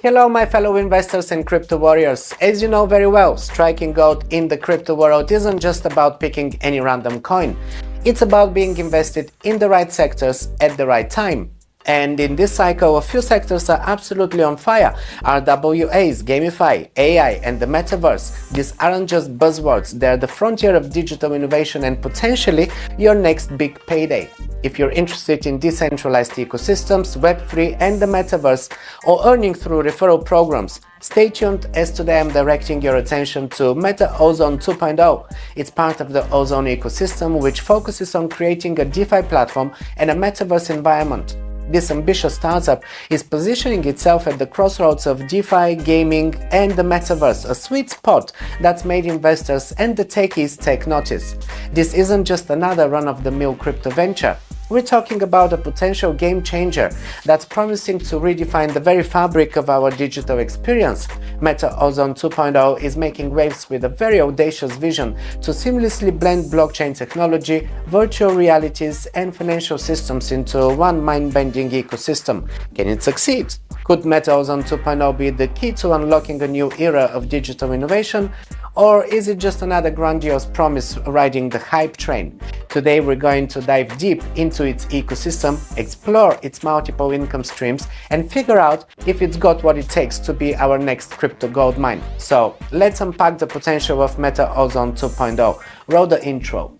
Hello my fellow investors and crypto warriors. As you know very well, striking gold in the crypto world isn't just about picking any random coin. It's about being invested in the right sectors at the right time. And in this cycle, a few sectors are absolutely on fire. RWAs, GameFi, AI and the metaverse. These aren't just buzzwords, they're the frontier of digital innovation and potentially your next big payday. If you're interested in decentralized ecosystems, Web3 and the metaverse, or earning through referral programs, stay tuned as today I'm directing your attention to Ozone 2.0. It's part of the Ozone ecosystem, which focuses on creating a DeFi platform and a metaverse environment. This ambitious startup is positioning itself at the crossroads of DeFi, gaming and the metaverse, a sweet spot that's made investors and the techies take notice. This isn't just another run-of-the-mill crypto venture. We're talking about a potential game changer that's promising to redefine the very fabric of our digital experience. Ozone 2.0 is making waves with a very audacious vision to seamlessly blend blockchain technology, virtual realities and financial systems into one mind-bending ecosystem. Can it succeed? Could Ozone 2.0 be the key to unlocking a new era of digital innovation? Or is it just another grandiose promise riding the hype train? Today we're going to dive deep into its ecosystem, explore its multiple income streams and figure out if it's got what it takes to be our next crypto gold mine. So let's unpack the potential of Ozone 2.0. Roll the intro.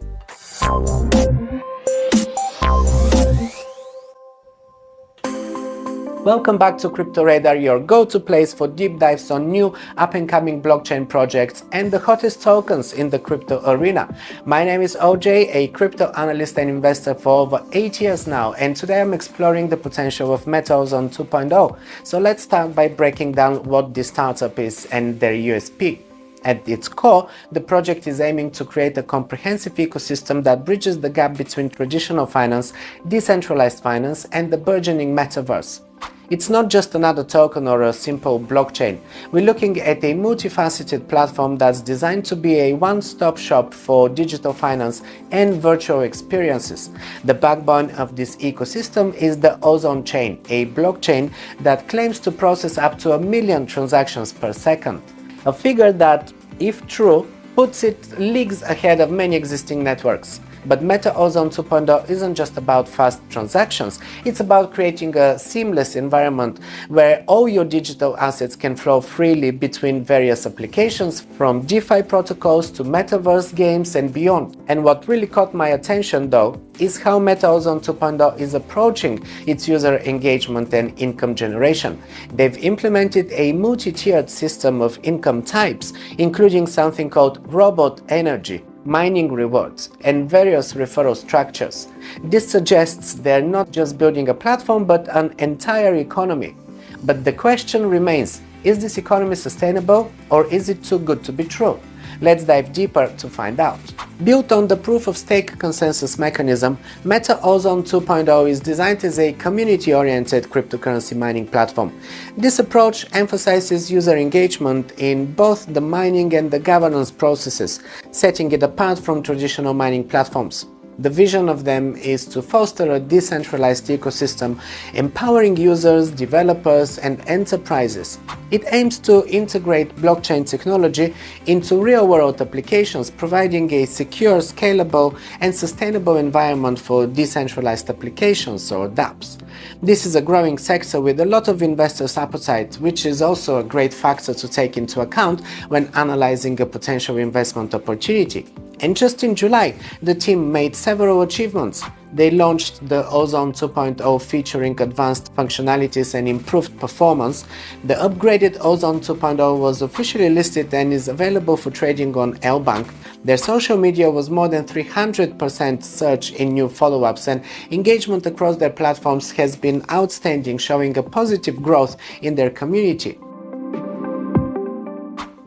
Welcome back to Crypto Radar, your go-to place for deep dives on new up-and-coming blockchain projects and the hottest tokens in the crypto arena. My name is OJ, a crypto analyst and investor for over 8 years now, and today I'm exploring the potential of Ozone 2.0. So let's start by breaking down what this startup is and their USP. At its core, the project is aiming to create a comprehensive ecosystem that bridges the gap between traditional finance, decentralized finance, and the burgeoning metaverse. It's not just another token or a simple blockchain. We're looking at a multifaceted platform that's designed to be a one-stop shop for digital finance and virtual experiences. The backbone of this ecosystem is the Ozone chain, a blockchain that claims to process up to 1 million transactions per second. A figure that, if true, puts it leagues ahead of many existing networks. But Ozone 2.0 isn't just about fast transactions, it's about creating a seamless environment where all your digital assets can flow freely between various applications, from DeFi protocols to metaverse games and beyond. And what really caught my attention though is how Ozone 2.0 is approaching its user engagement and income generation. They've implemented a multi-tiered system of income types, including something called robot energy, mining rewards, and various referral structures. This suggests they're not just building a platform but an entire economy. But the question remains, is this economy sustainable or is it too good to be true? Let's dive deeper to find out. Built on the proof-of-stake consensus mechanism, Ozone 2.0 is designed as a community-oriented cryptocurrency mining platform. This approach emphasizes user engagement in both the mining and the governance processes, setting it apart from traditional mining platforms. The vision of them is to foster a decentralized ecosystem, empowering users, developers, and enterprises. It aims to integrate blockchain technology into real-world applications, providing a secure, scalable, and sustainable environment for decentralized applications, or dApps. This is a growing sector with a lot of investors' appetite, which is also a great factor to take into account when analyzing a potential investment opportunity. And just in July, the team made several achievements. They launched the Ozone 2.0 featuring advanced functionalities and improved performance. The upgraded Ozone 2.0 was officially listed and is available for trading on L-Bank. Their social media was more than 300% surge in new follow-ups, and engagement across their platforms has been outstanding, showing a positive growth in their community.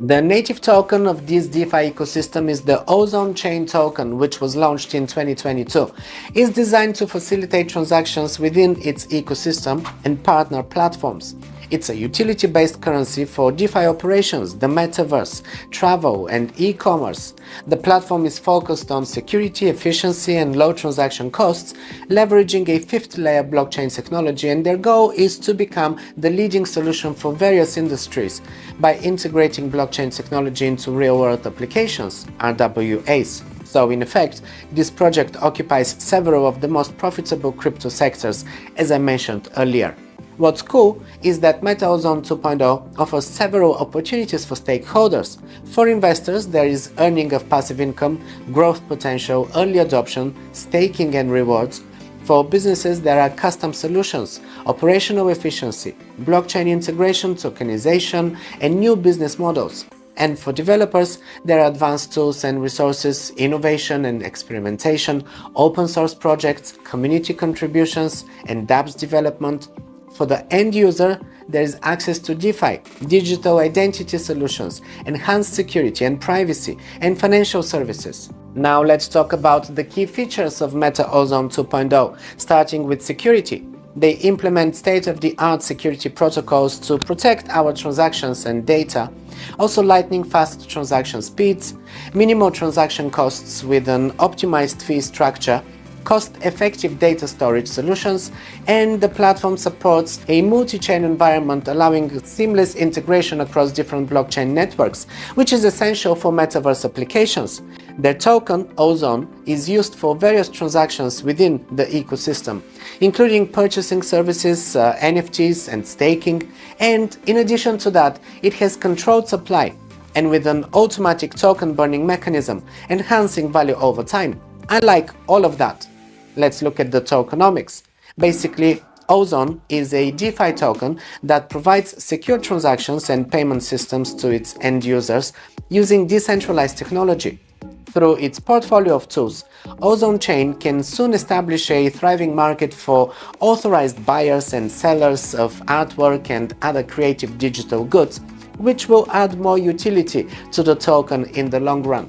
The native token of this DeFi ecosystem is the Ozone Chain token, which was launched in 2022. It's designed to facilitate transactions within its ecosystem and partner platforms. It's a utility-based currency for DeFi operations, the metaverse, travel, and e-commerce. The platform is focused on security, efficiency, and low transaction costs, leveraging a fifth-layer blockchain technology, and their goal is to become the leading solution for various industries by integrating blockchain technology into real-world applications, RWAs. So in effect, this project occupies several of the most profitable crypto sectors, as I mentioned earlier. What's cool is that Ozone 2.0 offers several opportunities for stakeholders. For investors, there is earning of passive income, growth potential, early adoption, staking and rewards. For businesses, there are custom solutions, operational efficiency, blockchain integration, tokenization, and new business models. And for developers, there are advanced tools and resources, innovation and experimentation, open source projects, community contributions, and dApps development. For the end user, there is access to DeFi, digital identity solutions, enhanced security and privacy, and financial services. Now let's talk about the key features of Ozone 2.0, starting with security. They implement state-of-the-art security protocols to protect our transactions and data, also lightning-fast transaction speeds, minimal transaction costs with an optimized fee structure, cost-effective data storage solutions, and the platform supports a multi-chain environment allowing seamless integration across different blockchain networks, which is essential for metaverse applications. Their token, Ozone, is used for various transactions within the ecosystem, including purchasing services, NFTs, and staking, and in addition to that, it has controlled supply, and with an automatic token burning mechanism, enhancing value over time. I like all of that. Let's look at the tokenomics. Basically, Ozone is a DeFi token that provides secure transactions and payment systems to its end users using decentralized technology. Through its portfolio of tools, Ozone Chain can soon establish a thriving market for authorized buyers and sellers of artwork and other creative digital goods, which will add more utility to the token in the long run.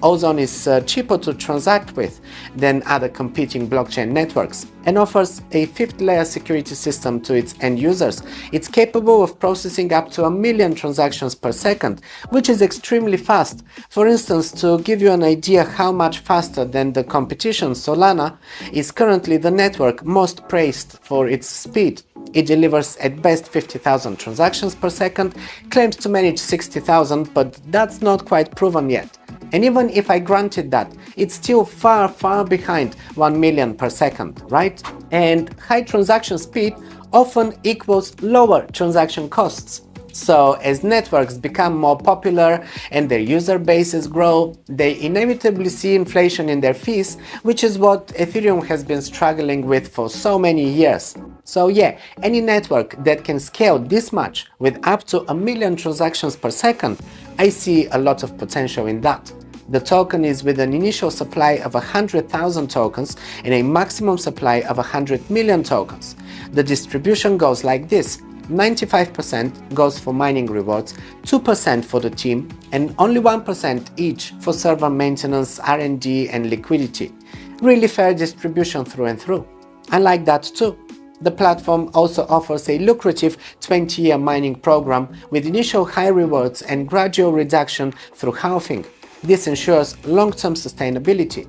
Ozone is cheaper to transact with than other competing blockchain networks and offers a fifth-layer security system to its end users. It's capable of processing up to 1 million transactions per second, which is extremely fast. For instance, to give you an idea how much faster than the competition, Solana is currently the network most praised for its speed. It delivers at best 50,000 transactions per second, claims to manage 60,000, but that's not quite proven yet. And even if I granted that, it's still far behind 1 million per second, right? And high transaction speed often equals lower transaction costs. So as networks become more popular and their user bases grow, they inevitably see inflation in their fees, which is what Ethereum has been struggling with for so many years. So yeah, any network that can scale this much with up to 1 million transactions per second, I see a lot of potential in that. The token is with an initial supply of 100,000 tokens and a maximum supply of 100 million tokens. The distribution goes like this: 95% goes for mining rewards, 2% for the team, and only 1% each for server maintenance, R&D, and liquidity. Really fair distribution through and through. I like that too. The platform also offers a lucrative 20-year mining program with initial high rewards and gradual reduction through halving. This ensures long-term sustainability.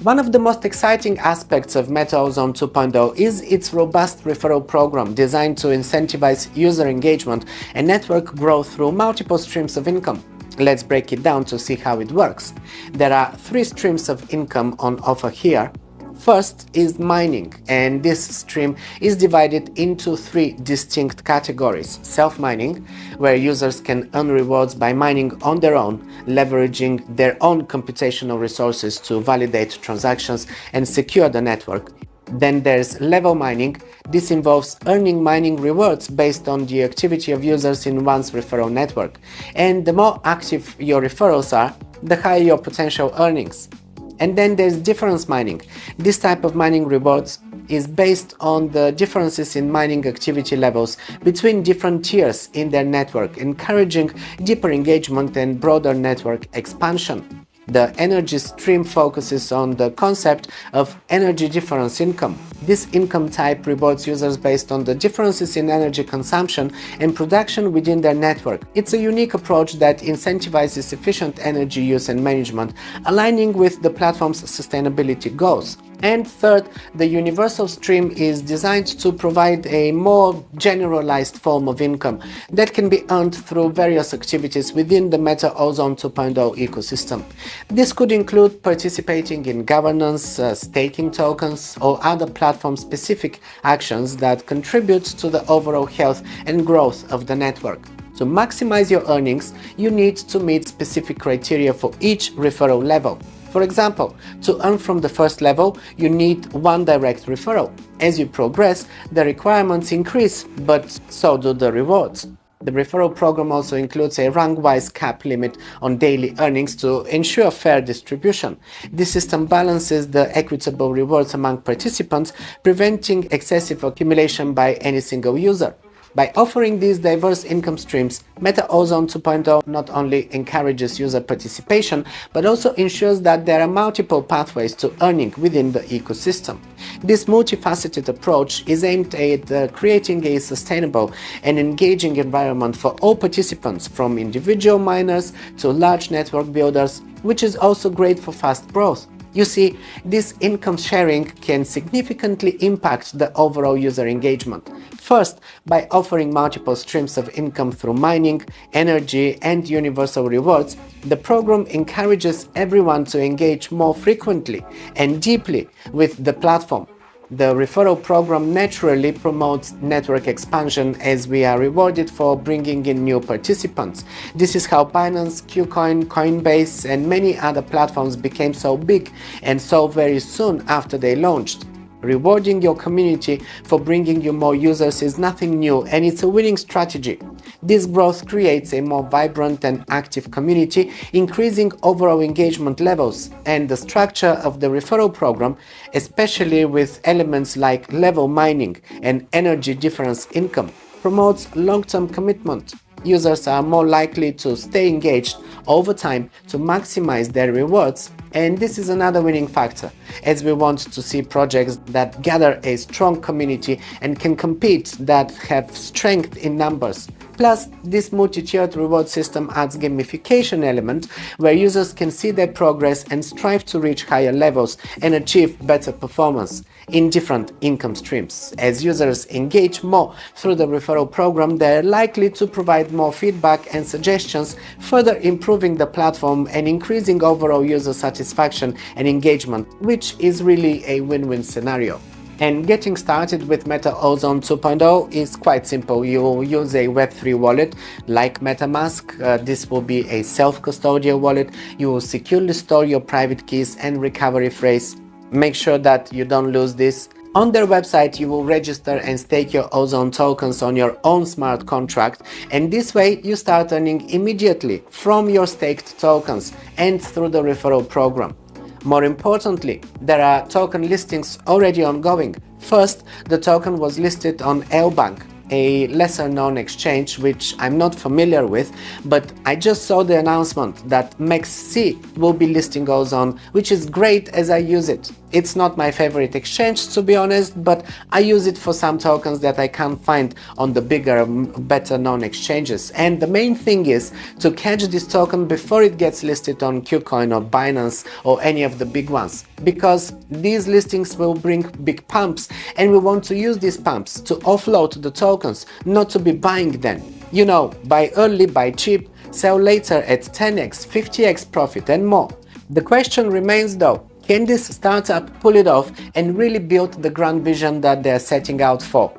One of the most exciting aspects of Ozone 2.0 is its robust referral program designed to incentivize user engagement and network growth through multiple streams of income. Let's break it down to see how it works. There are 3 streams of income on offer here. First is mining, and this stream is divided into 3 distinct categories. Self-mining, where users can earn rewards by mining on their own, leveraging their own computational resources to validate transactions and secure the network. Then there's level mining. This involves earning mining rewards based on the activity of users in one's referral network. And the more active your referrals are, the higher your potential earnings. And then there's difference mining. This type of mining rewards is based on the differences in mining activity levels between different tiers in their network, encouraging deeper engagement and broader network expansion. The energy stream focuses on the concept of energy difference income. This income type rewards users based on the differences in energy consumption and production within their network. It's a unique approach that incentivizes efficient energy use and management, aligning with the platform's sustainability goals. And third, the universal stream is designed to provide a more generalized form of income that can be earned through various activities within the Meta Ozone 2.0 ecosystem. This could include participating in governance, staking tokens, or other platform-specific actions that contribute to the overall health and growth of the network. To maximize your earnings, you need to meet specific criteria for each referral level. For example, to earn from the first level, you need one direct referral. As you progress, the requirements increase, but so do the rewards. The referral program also includes a rank-wise cap limit on daily earnings to ensure fair distribution. This system balances the equitable rewards among participants, preventing excessive accumulation by any single user. By offering these diverse income streams, Meta Ozone 2.0 not only encourages user participation, but also ensures that there are multiple pathways to earning within the ecosystem. This multifaceted approach is aimed at creating a sustainable and engaging environment for all participants, from individual miners to large network builders, which is also great for fast growth. You see, this income sharing can significantly impact the overall user engagement. First, by offering multiple streams of income through mining, energy, and universal rewards, the program encourages everyone to engage more frequently and deeply with the platform. The referral program naturally promotes network expansion as we are rewarded for bringing in new participants. This is how Binance, KuCoin, Coinbase, and many other platforms became so big and so very soon after they launched. Rewarding your community for bringing you more users is nothing new, and it's a winning strategy. This growth creates a more vibrant and active community, increasing overall engagement levels, and the structure of the referral program, especially with elements like level mining and energy difference income, promotes long-term commitment. Users are more likely to stay engaged over time to maximize their rewards, and this is another winning factor, as we want to see projects that gather a strong community and can compete, that have strength in numbers. Plus, this multi-tiered reward system adds gamification element where users can see their progress and strive to reach higher levels and achieve better performance in different income streams. As users engage more through the referral program, they are likely to provide more feedback and suggestions, further improving the platform and increasing overall user satisfaction and engagement, which is really a win-win scenario. And getting started with Meta Ozone 2.0 is quite simple. You use a Web3 wallet like MetaMask. This will be a self-custodial wallet. You will securely store your private keys and recovery phrase. Make sure that you don't lose this. On their website, you will register and stake your Ozone tokens on your own smart contract, and this way you start earning immediately from your staked tokens and through the referral program. More importantly, there are token listings already ongoing. First, the token was listed on L-Bank, a lesser known exchange which I'm not familiar with, but I just saw the announcement that MEXC will be listing Ozone, which is great as I use it. It's not my favorite exchange, to be honest, but I use it for some tokens that I can't find on the bigger, better known exchanges. And the main thing is to catch this token before it gets listed on KuCoin or Binance or any of the big ones, because these listings will bring big pumps, and we want to use these pumps to offload the tokens, not to be buying them. You know, buy early, buy cheap, sell later at 10x, 50x profit and more. The question remains though, can this startup pull it off and really build the grand vision that they are setting out for?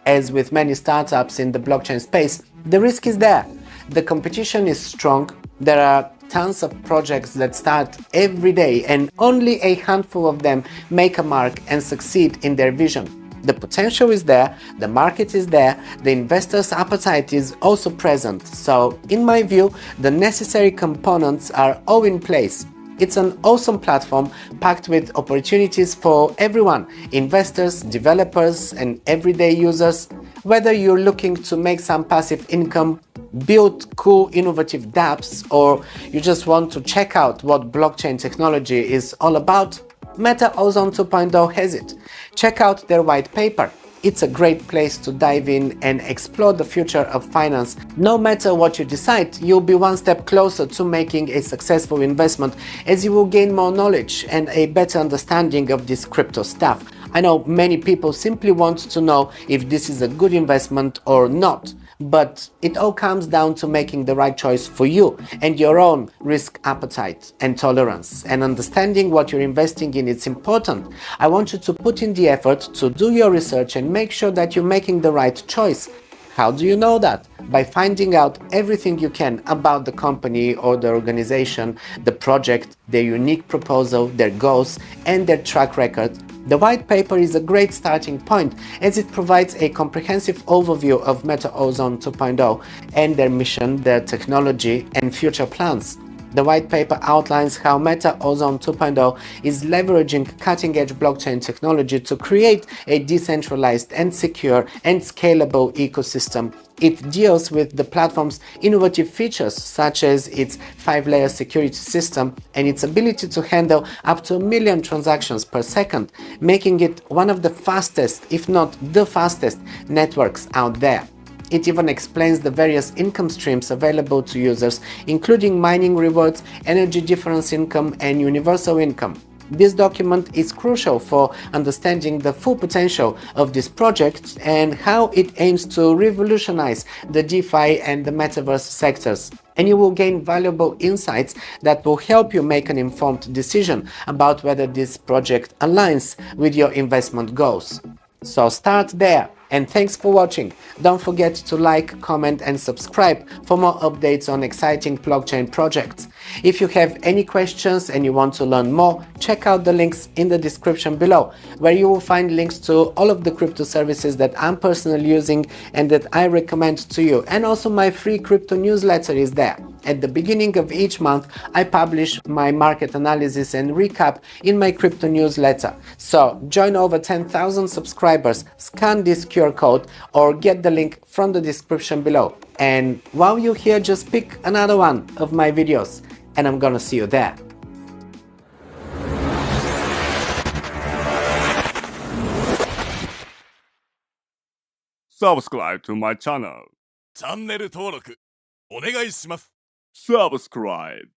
As with many startups in the blockchain space, the risk is there. The competition is strong. There are tons of projects that start every day, and only a handful of them make a mark and succeed in their vision. The potential is there, the market is there, the investors' appetite is also present. So, in my view, the necessary components are all in place. It's an awesome platform packed with opportunities for everyone, investors, developers, and everyday users. Whether you're looking to make some passive income build cool, innovative dApps, or you just want to check out what blockchain technology is all about, Meta Ozone 2.0 has it. Check out their white paper. It's a great place to dive in and explore the future of finance. No matter what you decide, you'll be one step closer to making a successful investment, as you will gain more knowledge and a better understanding of this crypto stuff. I know many people simply want to know if this is a good investment or not. But it all comes down to making the right choice for you and your own risk appetite and tolerance. And understanding what you're investing in is important. I want you to put in the effort to do your research and make sure that you're making the right choice. How do you know that? By finding out everything you can about the company or the organization, the project, their unique proposal, their goals, and their track record. The white paper is a great starting point, as it provides a comprehensive overview of Meta Ozone 2.0 and their mission, their technology, and future plans. The white paper outlines how Meta Ozone 2.0 is leveraging cutting-edge blockchain technology to create a decentralized and secure and scalable ecosystem. It deals with the platform's innovative features, such as its 5-layer security system and its ability to handle up to 1 million transactions per second, making it one of the fastest, if not the fastest, networks out there. It even explains the various income streams available to users, including mining rewards, energy difference income, and universal income. This document is crucial for understanding the full potential of this project and how it aims to revolutionize the DeFi and the metaverse sectors. And you will gain valuable insights that will help you make an informed decision about whether this project aligns with your investment goals. So start there. And thanks for watching. Don't forget to like, comment and subscribe for more updates on exciting blockchain projects. If you have any questions and you want to learn more, check out the links in the description below, where you will find links to all of the crypto services that I'm personally using and that I recommend to you. And also my free crypto newsletter is there. At the beginning of each month, I publish my market analysis and recap in my crypto newsletter. So join over 10,000 subscribers, scan this QR code or get the link from the description below. And while you're here, just pick another one of my videos and I'm gonna see you there. Subscribe to my channel. チャンネル登録お願いします。Subscribe.